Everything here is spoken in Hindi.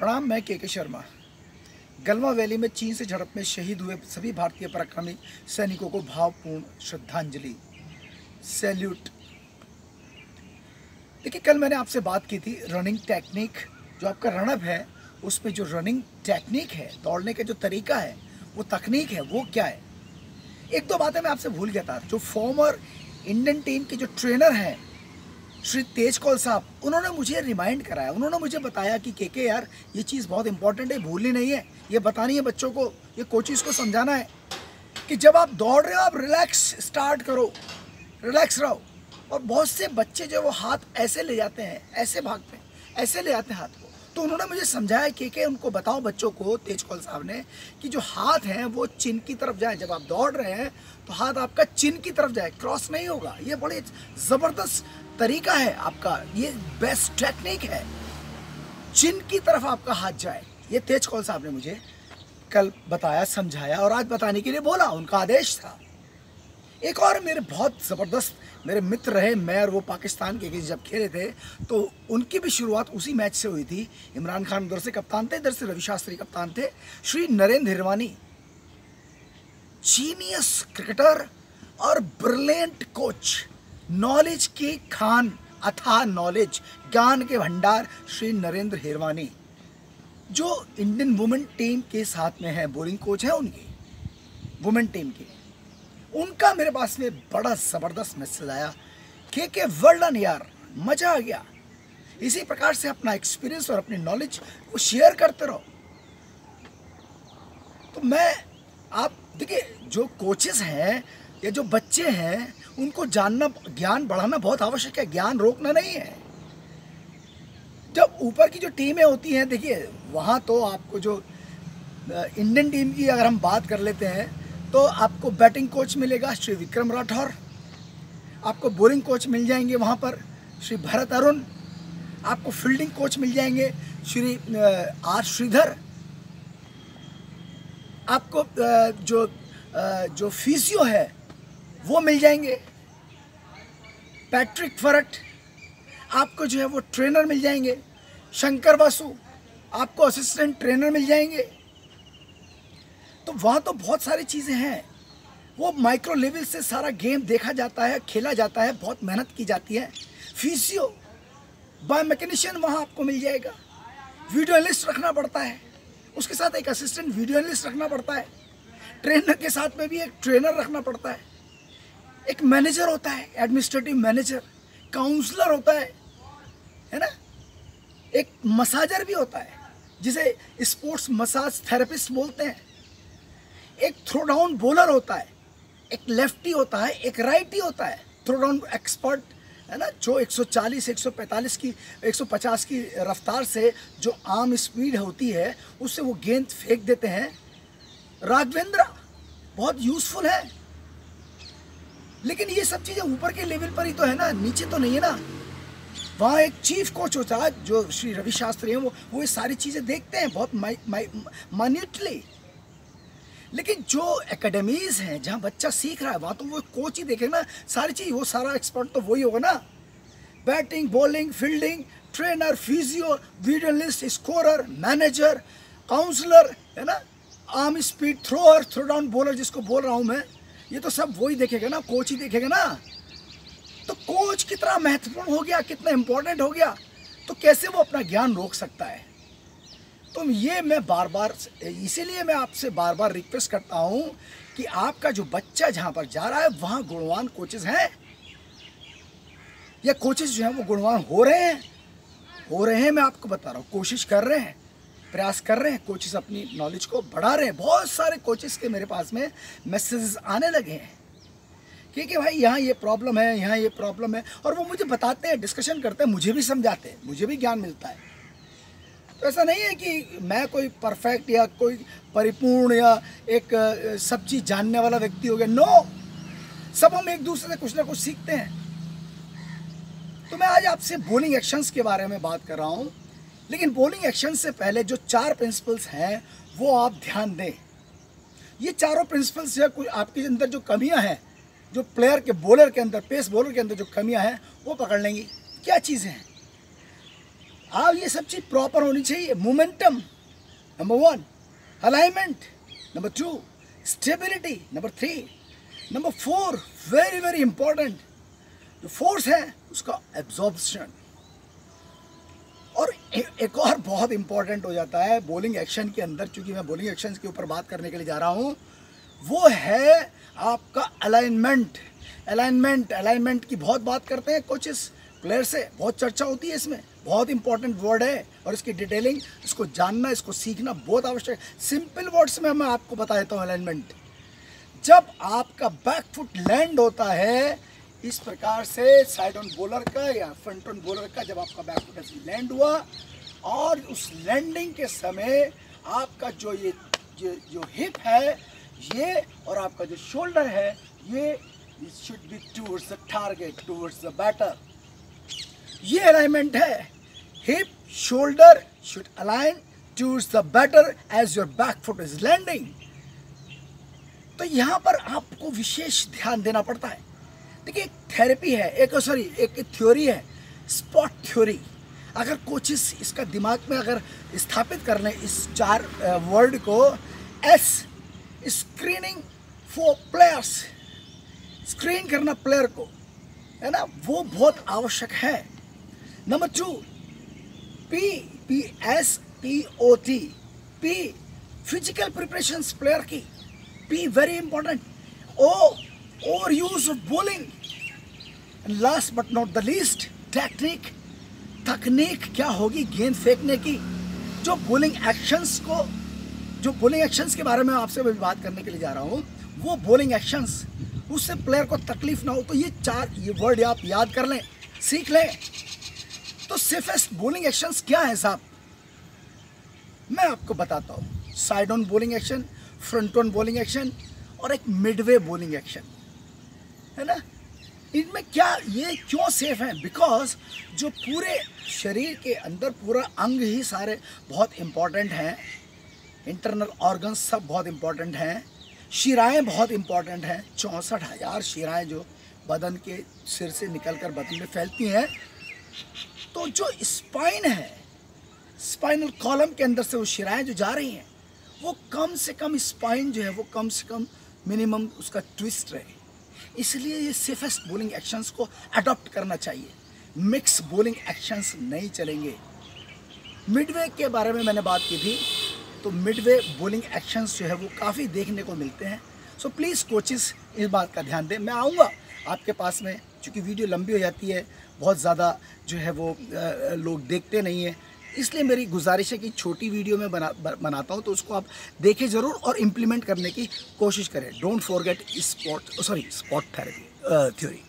प्रणाम। मैं के शर्मा। गलवा वैली में चीन से झड़प में शहीद हुए सभी भारतीय पराक्रमी सैनिकों को भावपूर्ण श्रद्धांजलि। सैल्यूट। देखिए, कल मैंने आपसे बात की थी रनिंग टेक्निक। जो आपका रनअप है उसमें जो रनिंग टेक्निक है, दौड़ने का जो तरीका है, वो तकनीक है, वो क्या है। एक दो बातें मैं आपसे भूल गया था। जो फॉर्मर इंडियन टीम के जो ट्रेनर हैं श्री तेज कौल साहब, उन्होंने मुझे रिमाइंड कराया। उन्होंने मुझे बताया कि के यार, ये चीज़ बहुत इंपॉर्टेंट है, भूलनी नहीं है, ये बतानी है बच्चों को, ये कोचेस को समझाना है कि जब आप दौड़ रहे हो आप रिलैक्स स्टार्ट करो, रिलैक्स रहो। और बहुत से बच्चे जो वो हाथ ऐसे ले जाते हैं, ऐसे भागते हैं, ऐसे ले जाते हैं हाथ को। तो उन्होंने मुझे समझाया कि उनको बताओ बच्चों को, तेज कौल साहब ने, कि जो हाथ हैं वो चिन की तरफ जाए। जब आप दौड़ रहे हैं तो हाथ आपका चिन की तरफ जाए, क्रॉस नहीं होगा। ये बड़े ज़बरदस्त तरीका है आपका, ये बेस्ट टेक्निक है, चिन की तरफ आपका हाथ जाए। ये तेज कौल साहब ने मुझे कल बताया, समझाया और आज बताने के लिए बोला, उनका आदेश था। एक और मेरे बहुत ज़बरदस्त मेरे मित्र रहे, मैं और वो पाकिस्तान के जब खेले थे तो उनकी भी शुरुआत उसी मैच से हुई थी। इमरान खान उधर से कप्तान थे, इधर से रवि शास्त्री कप्तान थे। श्री नरेंद्र हिरवानी, जीनियस क्रिकेटर और ब्रिलियंट कोच, नॉलेज की खान, अथाह नॉलेज, ज्ञान के भंडार, श्री नरेंद्र हिरवानी, जो इंडियन वुमेन टीम के साथ में है, बॉलिंग कोच है उनकी वुमेन टीम की। उनका मेरे पास में बड़ा ज़बरदस्त मैसेज आया के वेल डन यार, मज़ा आ गया। इसी प्रकार से अपना एक्सपीरियंस और अपनी नॉलेज को शेयर करते रहो। तो मैं, आप देखिए, जो कोचेस हैं या जो बच्चे हैं उनको जानना, ज्ञान बढ़ाना बहुत आवश्यक है, ज्ञान रोकना नहीं है। जब ऊपर की जो टीमें होती हैं, देखिए वहाँ तो आपको जो इंडियन टीम की अगर हम बात कर लेते हैं तो आपको बैटिंग कोच मिलेगा श्री विक्रम राठौर, आपको बॉलिंग कोच मिल जाएंगे वहाँ पर श्री भरत अरुण, आपको फील्डिंग कोच मिल जाएंगे श्री आर श्रीधर, आपको जो फिजियो है वो मिल जाएंगे पैट्रिक फरट, आपको जो है वो ट्रेनर मिल जाएंगे शंकर वासु, आपको असिस्टेंट ट्रेनर मिल जाएंगे। तो वहाँ तो बहुत सारी चीज़ें हैं। वो माइक्रो लेवल से सारा गेम देखा जाता है, खेला जाता है, बहुत मेहनत की जाती है। फिजियो, बायोमैकेनिशियन वहाँ आपको मिल जाएगा। वीडियो एनालिस्ट रखना पड़ता है, उसके साथ एक असिस्टेंट वीडियो एनालिस्ट रखना पड़ता है। ट्रेनर के साथ में भी एक ट्रेनर रखना पड़ता है। एक मैनेजर होता है, एडमिनिस्ट्रेटिव मैनेजर, काउंसलर होता है ना। एक मसाजर भी होता है, जिसे स्पोर्ट्स मसाज थेरेपिस्ट बोलते हैं। एक थ्रो डाउन बॉलर होता है, एक लेफ्टी होता है, एक राइटी होता है। थ्रो डाउन एक्सपर्ट है ना, जो 140, 145 की, 150 की रफ्तार से जो आर्म स्पीड होती है उससे वो गेंद फेंक देते हैं। राघवेंद्र बहुत यूजफुल है। लेकिन ये सब चीज़ें ऊपर के लेवल पर ही तो है ना, नीचे तो नहीं है ना। वहाँ एक चीफ कोच होता है जो श्री रवि शास्त्री हैं, वो ये सारी चीज़ें देखते हैं बहुत माइन्यूटली। लेकिन जो एकेडमीज हैं जहाँ बच्चा सीख रहा है, वहाँ तो वो कोच ही देखेगा ना सारी चीज़, वो सारा एक्सपर्ट तो वही होगा ना। Batting, bowling, fielding, trainer, physio, video analyst, scorer, manager, counsellor, है ना, arm speed thrower, throw down bowler जिसको बोल रहा हूँ मैं, ये तो सब वही देखेगा ना, कोच ही देखेगा ना। तो कोच कितना महत्वपूर्ण हो गया, कितना इंपॉर्टेंट हो गया, तो कैसे वो अपना ज्ञान रोक सकता है। तो ये मैं बार बार, इसीलिए मैं आपसे बार बार रिक्वेस्ट करता हूँ कि आपका जो बच्चा जहाँ पर जा रहा है वहाँ गुणवान कोचेस हैं, या कोचेस जो हैं वो गुणवान हो रहे हैं। मैं आपको बता रहा हूँ, कोशिश कर रहे हैं, प्रयास कर रहे हैं, कोचेस अपनी नॉलेज को बढ़ा रहे हैं। बहुत सारे कोचेस के मेरे पास में मैसेजेस आने लगे हैं कि भाई यहाँ ये प्रॉब्लम है, यहाँ ये प्रॉब्लम है, और वो मुझे बताते हैं, डिस्कशन करते हैं, मुझे भी समझाते हैं, मुझे भी ज्ञान मिलता है। तो ऐसा नहीं है कि मैं कोई परफेक्ट या कोई परिपूर्ण या एक सब चीज़ जानने वाला व्यक्ति हो गया। नो, सब हम एक दूसरे से कुछ ना कुछ सीखते हैं। तो मैं आज आपसे बॉलिंग एक्शंस के बारे में बात कर रहा हूँ। लेकिन बॉलिंग एक्शन से पहले जो 4 प्रिंसिपल्स हैं वो आप ध्यान दें। ये चारों प्रिंसिपल्स जो कुछ आपके अंदर जो कमियाँ हैं, जो प्लेयर के बॉलर के अंदर, पेस बॉलर के अंदर जो कमियाँ हैं, वो पकड़ लेंगी। क्या चीज़ें हैं? आप ये सब चीज़ प्रॉपर होनी चाहिए। Momentum number 1, alignment number 2, stability number 3, number 4 very very important जो फोर्स है उसका एब्जॉर्प्शन। और एक और बहुत इंपॉर्टेंट हो जाता है बॉलिंग एक्शन के अंदर, चूंकि मैं बॉलिंग एक्शन के ऊपर बात करने के लिए जा रहा हूँ, वो है आपका अलाइनमेंट। अलाइनमेंट की बहुत बात करते हैं कोचेस, प्लेयर से बहुत चर्चा होती है इसमें, बहुत इंपॉर्टेंट वर्ड है और इसकी डिटेलिंग, इसको जानना, इसको सीखना बहुत आवश्यक है। सिंपल वर्ड्स में मैं आपको बता देता हूँ अलाइनमेंट। जब आपका बैक फुट लैंड होता है इस प्रकार से साइड ऑन बॉलर का या फ्रंट ऑन बॉलर का, जब आपका बैक फुट लैंड हुआ और उस लैंडिंग के समय आपका जो ये जो हिप है ये और आपका जो शोल्डर है ये should be towards the target, towards the batter. ये अलाइनमेंट है। Hip shoulder should align towards the batter as your back foot is landing. तो यहाँ पर आपको विशेष ध्यान देना पड़ता है। देखिए एक थेरेपी है, एक थ्योरी है, स्पॉट थ्योरी। अगर कोचेस इसका दिमाग में अगर स्थापित कर लें इस 4 वर्ड को, S screening for players, screen करना प्लेयर को, है ना, वो बहुत आवश्यक है। Number 2, PSPOT, P physical preparations player की, P very important, over use of bowling, last but not the least technique. तकनीक क्या होगी गेंद फेंकने की। जो बॉलिंग एक्शंस के बारे में आपसे मैं बात करने के लिए जा रहा हूँ, वो बॉलिंग एक्शंस, उससे प्लेयर को तकलीफ ना हो। तो ये वर्ड आप याद कर लें, सीख लें। तो सेफेस्ट बॉलिंग एक्शंस क्या है साहब, मैं आपको बताता हूँ। Side on bowling action, front on bowling action और एक मिडवे बॉलिंग एक्शन, है ना। इनमें क्या ये क्यों सेफ है? बिकॉज जो पूरे शरीर के अंदर पूरा अंग ही सारे बहुत इंपॉर्टेंट हैं, इंटरनल ऑर्गन्स सब बहुत इंपॉर्टेंट हैं, शिराएँ बहुत इंपॉर्टेंट हैं, 64,000 शिराएँ जो बदन के सिर से निकलकर बदन में फैलती हैं। तो जो स्पाइन है, स्पाइनल कॉलम के अंदर से वो शिराएँ जो जा रही हैं, वो कम से कम स्पाइन जो है वो कम से कम मिनिमम उसका ट्विस्ट रहे। इसलिए ये सेफेस्ट बॉलिंग एक्शंस को अडॉप्ट करना चाहिए। मिक्स बॉलिंग एक्शंस नहीं चलेंगे। मिडवे के बारे में मैंने बात की थी, तो मिडवे बॉलिंग एक्शंस जो है वो काफ़ी देखने को मिलते हैं। सो प्लीज़ कोचेस इस बात का ध्यान दें। मैं आऊँगा आपके पास में, क्योंकि वीडियो लंबी हो जाती है, बहुत ज़्यादा जो है वो लोग देखते नहीं हैं, इसलिए मेरी गुजारिश है कि छोटी वीडियो में बनाता हूँ, तो उसको आप देखें ज़रूर और इम्प्लीमेंट करने की कोशिश करें। Don't forget spot theory.